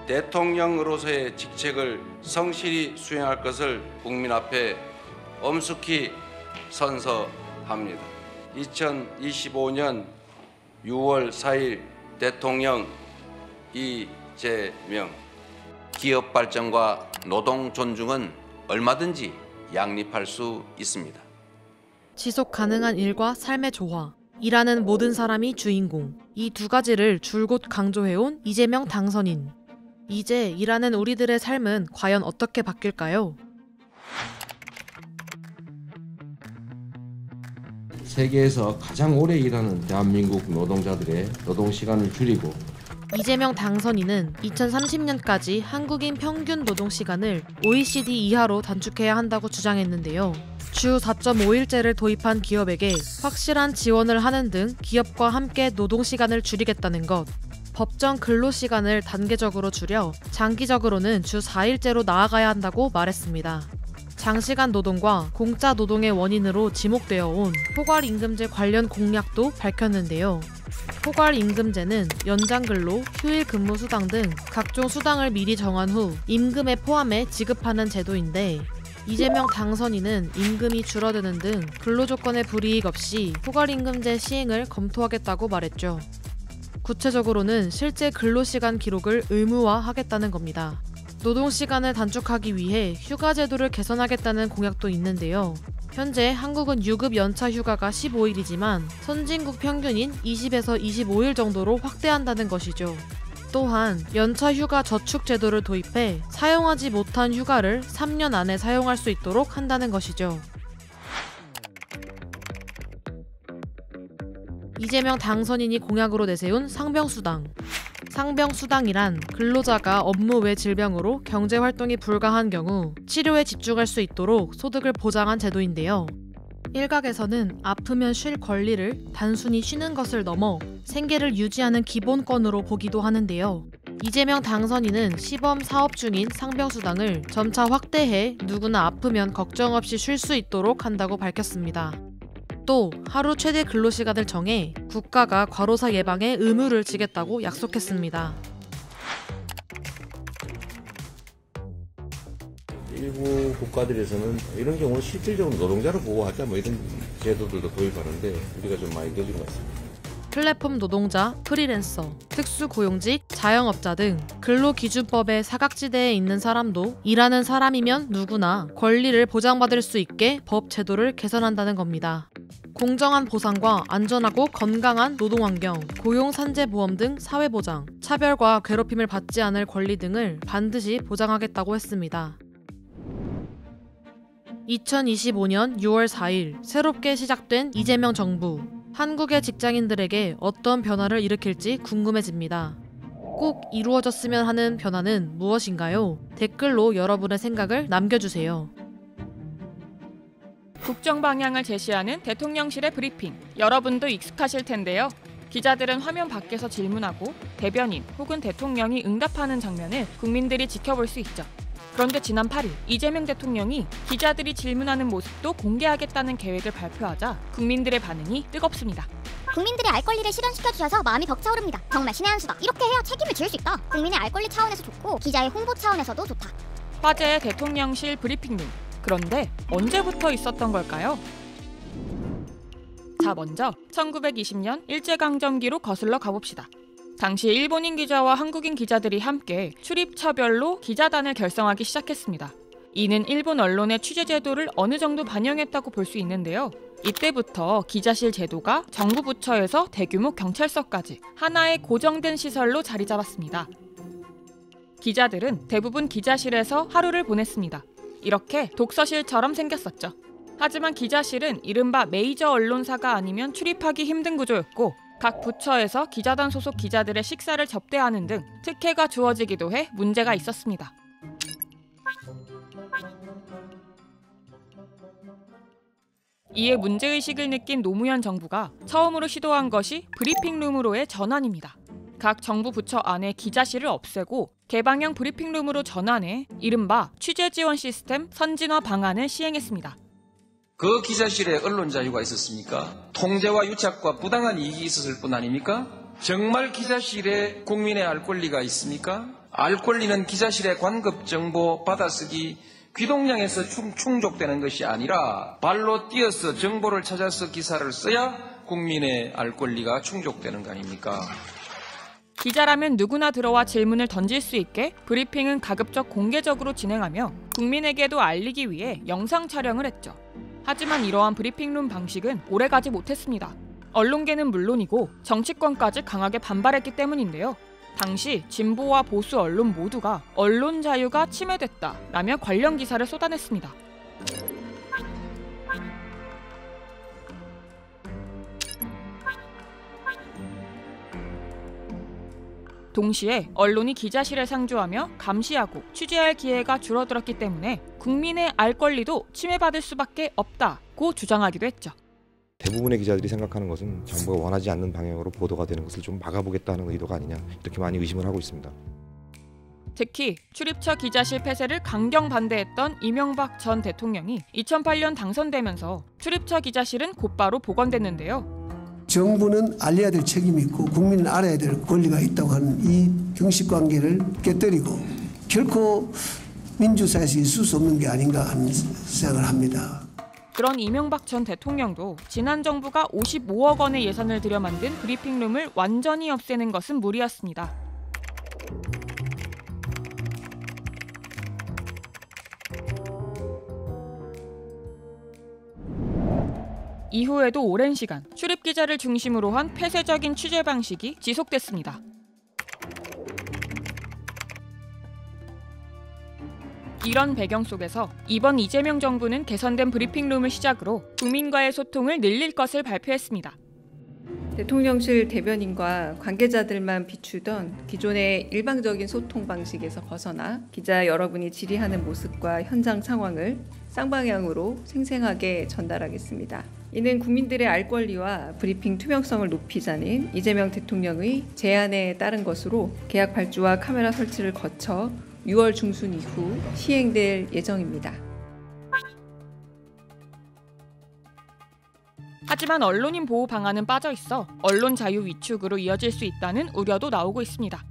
대통령으로서의 직책을 성실히 수행할 것을 국민 앞에 엄숙히 선서합니다. 2025년 6월 4일 대통령 이재명. 기업 발전과 노동 존중은 얼마든지 양립할 수 있습니다. 지속 가능한 일과 삶의 조화, 일하는 모든 사람이 주인공. 이 두 가지를 줄곧 강조해온 이재명 당선인. 이제 일하는 우리들의 삶은 과연 어떻게 바뀔까요? 세계에서 가장 오래 일하는 대한민국 노동자들의 노동시간을 줄이고 이재명 당선인은 2030년까지 한국인 평균 노동시간을 OECD 이하로 단축해야 한다고 주장했는데요. 주 4.5일제를 도입한 기업에게 확실한 지원을 하는 등 기업과 함께 노동시간을 줄이겠다는 것, 법정 근로시간을 단계적으로 줄여 장기적으로는 주 4일제로 나아가야 한다고 말했습니다. 장시간 노동과 공짜 노동의 원인으로 지목되어 온 포괄임금제 관련 공약도 밝혔는데요. 포괄임금제는 연장근로, 휴일근무수당 등 각종 수당을 미리 정한 후 임금에 포함해 지급하는 제도인데, 이재명 당선인은 임금이 줄어드는 등 근로조건의 불이익 없이 포괄임금제 시행을 검토하겠다고 말했죠. 구체적으로는 실제 근로시간 기록을 의무화하겠다는 겁니다. 노동시간을 단축하기 위해 휴가제도를 개선하겠다는 공약도 있는데요. 현재 한국은 유급 연차 휴가가 15일이지만 선진국 평균인 20에서 25일 정도로 확대한다는 것이죠. 또한 연차 휴가 저축 제도를 도입해 사용하지 못한 휴가를 3년 안에 사용할 수 있도록 한다는 것이죠. 이재명 당선인이 공약으로 내세운 상병수당. 상병수당이란 근로자가 업무 외 질병으로 경제활동이 불가한 경우 치료에 집중할 수 있도록 소득을 보장한 제도인데요. 일각에서는 아프면 쉴 권리를 단순히 쉬는 것을 넘어 생계를 유지하는 기본권으로 보기도 하는데요. 이재명 당선인은 시범 사업 중인 상병수당을 점차 확대해 누구나 아프면 걱정 없이 쉴 수 있도록 한다고 밝혔습니다. 또 하루 최대 근로시간을 정해 국가가 과로사 예방에 의무를 지겠다고 약속했습니다. 일부 국가들에서는 이런 경우는 실질적으로 노동자를 보호하자 이런 제도들도 도입하는데 우리가 좀 많이 늦은 것 같습니다. 플랫폼 노동자, 프리랜서, 특수고용직, 자영업자 등 근로기준법의 사각지대에 있는 사람도 일하는 사람이면 누구나 권리를 보장받을 수 있게 법 제도를 개선한다는 겁니다. 공정한 보상과 안전하고 건강한 노동환경, 고용산재보험 등 사회보장, 차별과 괴롭힘을 받지 않을 권리 등을 반드시 보장하겠다고 했습니다. 2025년 6월 4일 새롭게 시작된 이재명 정부. 한국의 직장인들에게 어떤 변화를 일으킬지 궁금해집니다. 꼭 이루어졌으면 하는 변화는 무엇인가요? 댓글로 여러분의 생각을 남겨주세요. 국정 방향을 제시하는 대통령실의 브리핑. 여러분도 익숙하실 텐데요. 기자들은 화면 밖에서 질문하고 대변인 혹은 대통령이 응답하는 장면을 국민들이 지켜볼 수 있죠. 그런데 지난 8일 이재명 대통령이 기자들이 질문하는 모습도 공개하겠다는 계획을 발표하자 국민들의 반응이 뜨겁습니다. 국민들의 알 권리를 실현시켜주셔서 마음이 벅차오릅니다. 정말 신의 한 수다. 이렇게 해야 책임을 지을 수 있다. 국민의 알 권리 차원에서 좋고 기자의 홍보 차원에서도 좋다. 화제의 대통령실 브리핑룸. 그런데 언제부터 있었던 걸까요? 자, 먼저 1920년 일제강점기로 거슬러 가봅시다. 당시 일본인 기자와 한국인 기자들이 함께 출입처별로 기자단을 결성하기 시작했습니다. 이는 일본 언론의 취재 제도를 어느 정도 반영했다고 볼 수 있는데요. 이때부터 기자실 제도가 정부 부처에서 대규모 경찰서까지 하나의 고정된 시설로 자리 잡았습니다. 기자들은 대부분 기자실에서 하루를 보냈습니다. 이렇게 독서실처럼 생겼었죠. 하지만 기자실은 이른바 메이저 언론사가 아니면 출입하기 힘든 구조였고 각 부처에서 기자단 소속 기자들의 식사를 접대하는 등 특혜가 주어지기도 해 문제가 있었습니다. 이에 문제의식을 느낀 노무현 정부가 처음으로 시도한 것이 브리핑룸으로의 전환입니다. 각 정부 부처 안에 기자실을 없애고 개방형 브리핑룸으로 전환해 이른바 취재 지원 시스템 선진화 방안을 시행했습니다. 그 기자실에 언론 자유가 있었습니까? 통제와 유착과 부당한 이익이 있었을 뿐 아닙니까? 정말 기자실에 국민의 알 권리가 있습니까? 알 권리는 기자실의 관급 정보 받아쓰기 귀동량에서 충족되는 것이 아니라 발로 뛰어서 정보를 찾아서 기사를 써야 국민의 알 권리가 충족되는 거 아닙니까? 기자라면 누구나 들어와 질문을 던질 수 있게 브리핑은 가급적 공개적으로 진행하며 국민에게도 알리기 위해 영상 촬영을 했죠. 하지만 이러한 브리핑룸 방식은 오래가지 못했습니다. 언론계는 물론이고 정치권까지 강하게 반발했기 때문인데요. 당시 진보와 보수 언론 모두가 언론 자유가 침해됐다라며 관련 기사를 쏟아냈습니다. 동시에 언론이 기자실에 상주하며 감시하고 취재할 기회가 줄어들었기 때문에 국민의 알 권리도 침해받을 수밖에 없다고 주장하기도 했죠. 대부분의 기자들이 생각하는 것은 정부가 원하지 않는 방향으로 보도가 되는 것을 좀 막아보겠다는 의도가 아니냐 이렇게 많이 의심을 하고 있습니다. 특히 출입처 기자실 폐쇄를 강경 반대했던 이명박 전 대통령이 2008년 당선되면서 출입처 기자실은 곧바로 복원됐는데요. 정부는 알려야 될 책임이 있고 국민은 알아야 될 권리가 있다고 하는 이 형식관계를 깨뜨리고 결코 민주사회에서 있을 수 없는 게 아닌가 하는 생각을 합니다. 그런 이명박 전 대통령도 지난 정부가 55억 원의 예산을 들여 만든 브리핑룸을 완전히 없애는 것은 무리였습니다. 이후에도 오랜 시간 출입기자를 중심으로 한 폐쇄적인 취재 방식이 지속됐습니다. 이런 배경 속에서 이번 이재명 정부는 개선된 브리핑룸을 시작으로 국민과의 소통을 늘릴 것을 발표했습니다. 대통령실 대변인과 관계자들만 비추던 기존의 일방적인 소통 방식에서 벗어나 기자 여러분이 질의하는 모습과 현장 상황을 쌍방향으로 생생하게 전달하겠습니다. 이는 국민들의 알 권리와 브리핑 투명성을 높이자는 이재명 대통령의 제안에 따른 것으로 계약 발주와 카메라 설치를 거쳐 6월 중순 이후 시행될 예정입니다. 하지만 언론인 보호 방안은 빠져 있어 언론 자유 위축으로 이어질 수 있다는 우려도 나오고 있습니다.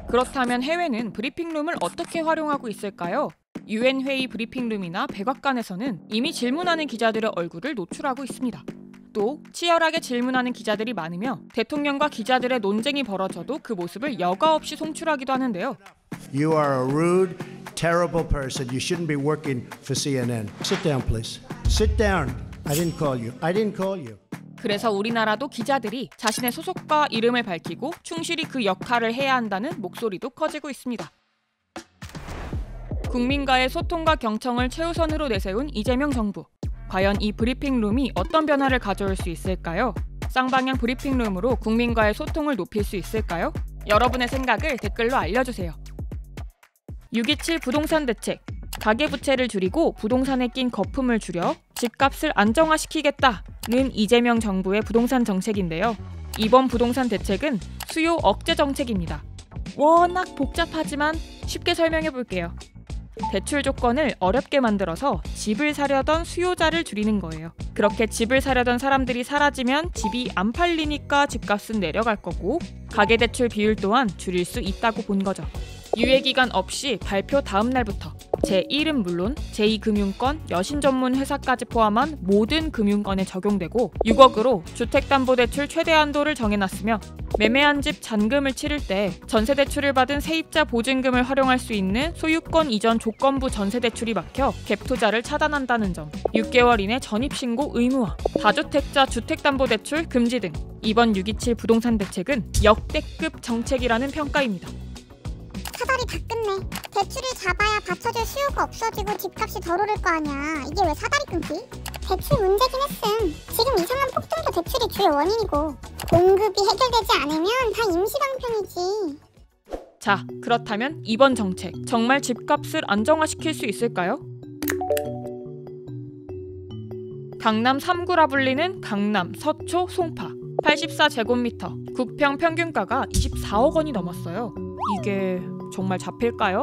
그렇다면 해외는 브리핑룸을 어떻게 활용하고 있을까요? UN 회의 브리핑룸이나 백악관에서는 이미 질문하는 기자들의 얼굴을 노출하고 있습니다. 또 치열하게 질문하는 기자들이 많으며 대통령과 기자들의 논쟁이 벌어져도 그 모습을 여과 없이 송출하기도 하는데요. You are a rude, terrible person. You shouldn't be working for CNN. Sit down, please. Sit down. I didn't call you. I didn't call you. 그래서 우리나라도 기자들이 자신의 소속과 이름을 밝히고 충실히 그 역할을 해야 한다는 목소리도 커지고 있습니다. 국민과의 소통과 경청을 최우선으로 내세운 이재명 정부. 과연 이 브리핑룸이 어떤 변화를 가져올 수 있을까요? 쌍방향 브리핑룸으로 국민과의 소통을 높일 수 있을까요? 여러분의 생각을 댓글로 알려주세요. 6.27 부동산 대책. 가계부채를 줄이고 부동산에 낀 거품을 줄여 집값을 안정화시키겠다는 이재명 정부의 부동산 정책인데요. 이번 부동산 대책은 수요 억제 정책입니다. 워낙 복잡하지만 쉽게 설명해 볼게요. 대출 조건을 어렵게 만들어서 집을 사려던 수요자를 줄이는 거예요. 그렇게 집을 사려던 사람들이 사라지면 집이 안 팔리니까 집값은 내려갈 거고 가계대출 비율 또한 줄일 수 있다고 본 거죠. 유예기간 없이 발표 다음 날부터 제1은 물론 제2금융권, 여신전문회사까지 포함한 모든 금융권에 적용되고 6억으로 주택담보대출 최대 한도를 정해놨으며 매매한 집 잔금을 치를 때 전세대출을 받은 세입자 보증금을 활용할 수 있는 소유권 이전 조건부 전세대출이 막혀 갭투자를 차단한다는 점, 6개월 이내 전입신고 의무화, 다주택자 주택담보대출 금지 등 이번 6.27 부동산 대책은 역대급 정책이라는 평가입니다. 사다리 다 끝내. 대출을 잡아야 받쳐줄 수요가 없어지고 집값이 덜 오를 거 아니야. 이게 왜 사다리 끊기? 대출 문제긴 했음. 지금 이상한 폭등도 대출이 주요 원인이고 공급이 해결되지 않으면 다 임시방편이지. 자, 그렇다면 이번 정책 정말 집값을 안정화시킬 수 있을까요? 강남 3구라 불리는 강남, 서초, 송파 84제곱미터 국평 평균가가 24억 원이 넘었어요. 이게 정말 잡힐까요?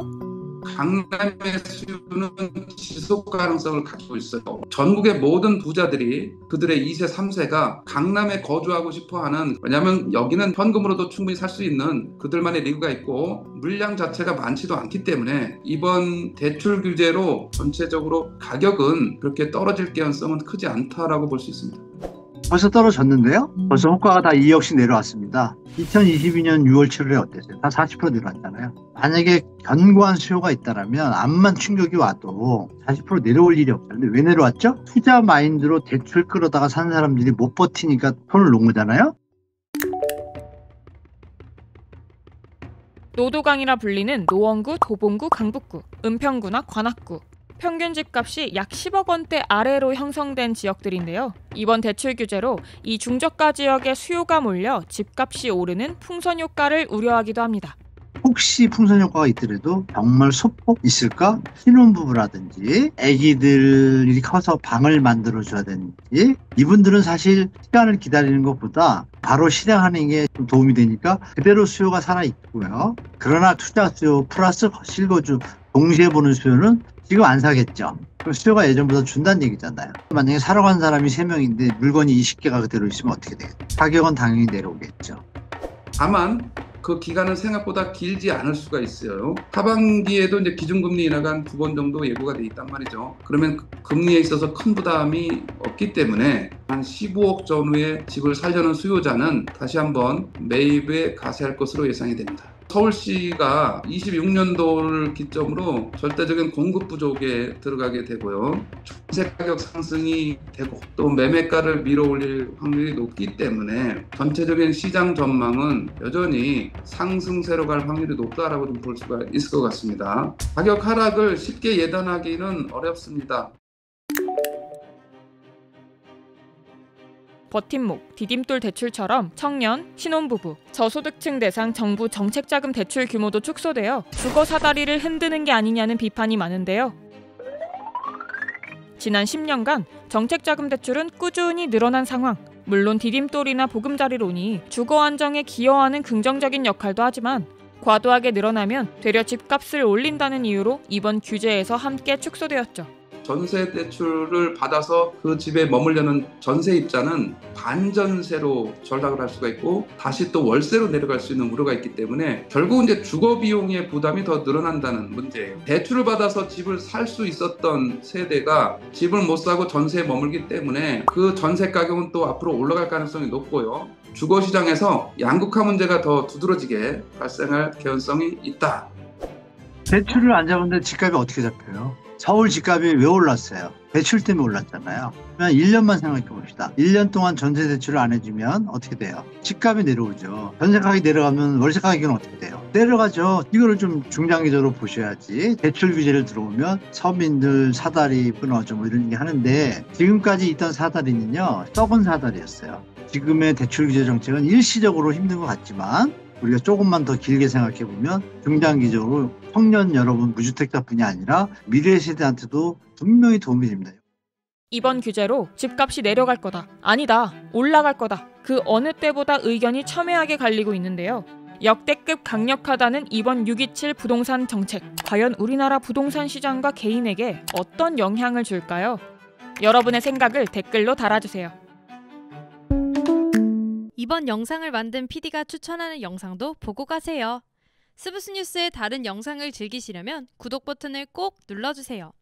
강남의 수요는 지속 가능성을 가지고 있어요. 전국의 모든 부자들이 그들의 2세, 3세가 강남에 거주하고 싶어하는, 왜냐하면 여기는 현금으로도 충분히 살 수 있는 그들만의 리그가 있고 물량 자체가 많지도 않기 때문에 이번 대출 규제로 전체적으로 가격은 그렇게 떨어질 가능성은 크지 않다라고 볼 수 있습니다. 벌써 떨어졌는데요. 벌써 호가가 다 2억씩 내려왔습니다. 2022년 6월 7일에 어땠어요? 다 40% 내려왔잖아요. 만약에 견고한 수요가 있다면 암만 충격이 와도 40% 내려올 일이 없는데 왜 내려왔죠? 투자 마인드로 대출 끌어다가 산 사람들이 못 버티니까 손을 놓은 거잖아요. 노도강이라 불리는 노원구, 도봉구, 강북구, 은평구나 관악구. 평균 집값이 약 10억 원대 아래로 형성된 지역들인데요. 이번 대출 규제로 이 중저가 지역의 수요가 몰려 집값이 오르는 풍선 효과를 우려하기도 합니다. 혹시 풍선 효과가 있더라도 정말 소폭 있을까? 신혼부부라든지 아기들이 커서 방을 만들어줘야 되는지, 이분들은 사실 시간을 기다리는 것보다 바로 실행하는 게 좀 도움이 되니까 그대로 수요가 살아있고요. 그러나 투자 수요 플러스 실거주 동시에 보는 수요는 지금 안 사겠죠. 그럼 수요가 예전보다 준다는 얘기잖아요. 만약에 사러 간 사람이 3명인데 물건이 20개가 그대로 있으면 어떻게 되겠죠? 가격은 당연히 내려오겠죠. 다만 그 기간은 생각보다 길지 않을 수가 있어요. 하반기에도 이제 기준금리 인하가 한 2번 정도 예고가 돼 있단 말이죠. 그러면 금리에 있어서 큰 부담이 없기 때문에 한 15억 전후의 집을 살려는 수요자는 다시 한번 매입에 가세할 것으로 예상이 됩니다. 서울시가 26년도를 기점으로 절대적인 공급 부족에 들어가게 되고요. 전세 가격 상승이 되고 또 매매가를 밀어올릴 확률이 높기 때문에 전체적인 시장 전망은 여전히 상승세로 갈 확률이 높다라고 좀 볼 수가 있을 것 같습니다. 가격 하락을 쉽게 예단하기는 어렵습니다. 버팀목, 디딤돌 대출처럼 청년, 신혼부부, 저소득층 대상 정부 정책자금 대출 규모도 축소되어 주거 사다리를 흔드는 게 아니냐는 비판이 많은데요. 지난 10년간 정책자금 대출은 꾸준히 늘어난 상황. 물론 디딤돌이나 보금자리론이 주거 안정에 기여하는 긍정적인 역할도 하지만 과도하게 늘어나면 되려 집값을 올린다는 이유로 이번 규제에서 함께 축소되었죠. 전세 대출을 받아서 그 집에 머물려는 전세입자는 반전세로 전락을 할 수가 있고 다시 또 월세로 내려갈 수 있는 우려가 있기 때문에 결국 이제 주거 비용의 부담이 더 늘어난다는 문제예요. 대출을 받아서 집을 살 수 있었던 세대가 집을 못 사고 전세에 머물기 때문에 그 전세 가격은 또 앞으로 올라갈 가능성이 높고요. 주거 시장에서 양극화 문제가 더 두드러지게 발생할 개연성이 있다. 대출을 안 잡았는데 집값이 어떻게 잡혀요? 서울 집값이 왜 올랐어요? 대출 때문에 올랐잖아요. 그냥 1년만 생각해 봅시다. 1년 동안 전세 대출을 안 해주면 어떻게 돼요? 집값이 내려오죠. 전세 가격이 내려가면 월세 가격은 어떻게 돼요? 내려가죠. 이거를 좀 중장기적으로 보셔야지. 대출 규제를 들어오면 서민들 사다리 끊어져 뭐 이런 얘기 하는데 지금까지 있던 사다리는요 썩은 사다리였어요. 지금의 대출 규제 정책은 일시적으로 힘든 것 같지만 우리가 조금만 더 길게 생각해 보면 중장기적으로 청년 여러분 무주택자뿐이 아니라 미래 세대한테도 분명히 도움이 됩니다. 이번 규제로 집값이 내려갈 거다. 아니다. 올라갈 거다. 그 어느 때보다 의견이 첨예하게 갈리고 있는데요. 역대급 강력하다는 이번 627 부동산 정책. 과연 우리나라 부동산 시장과 개인에게 어떤 영향을 줄까요? 여러분의 생각을 댓글로 달아주세요. 이번 영상을 만든 PD가 추천하는 영상도 보고 가세요. 스브스 뉴스의 다른 영상을 즐기시려면 구독 버튼을 꼭 눌러주세요.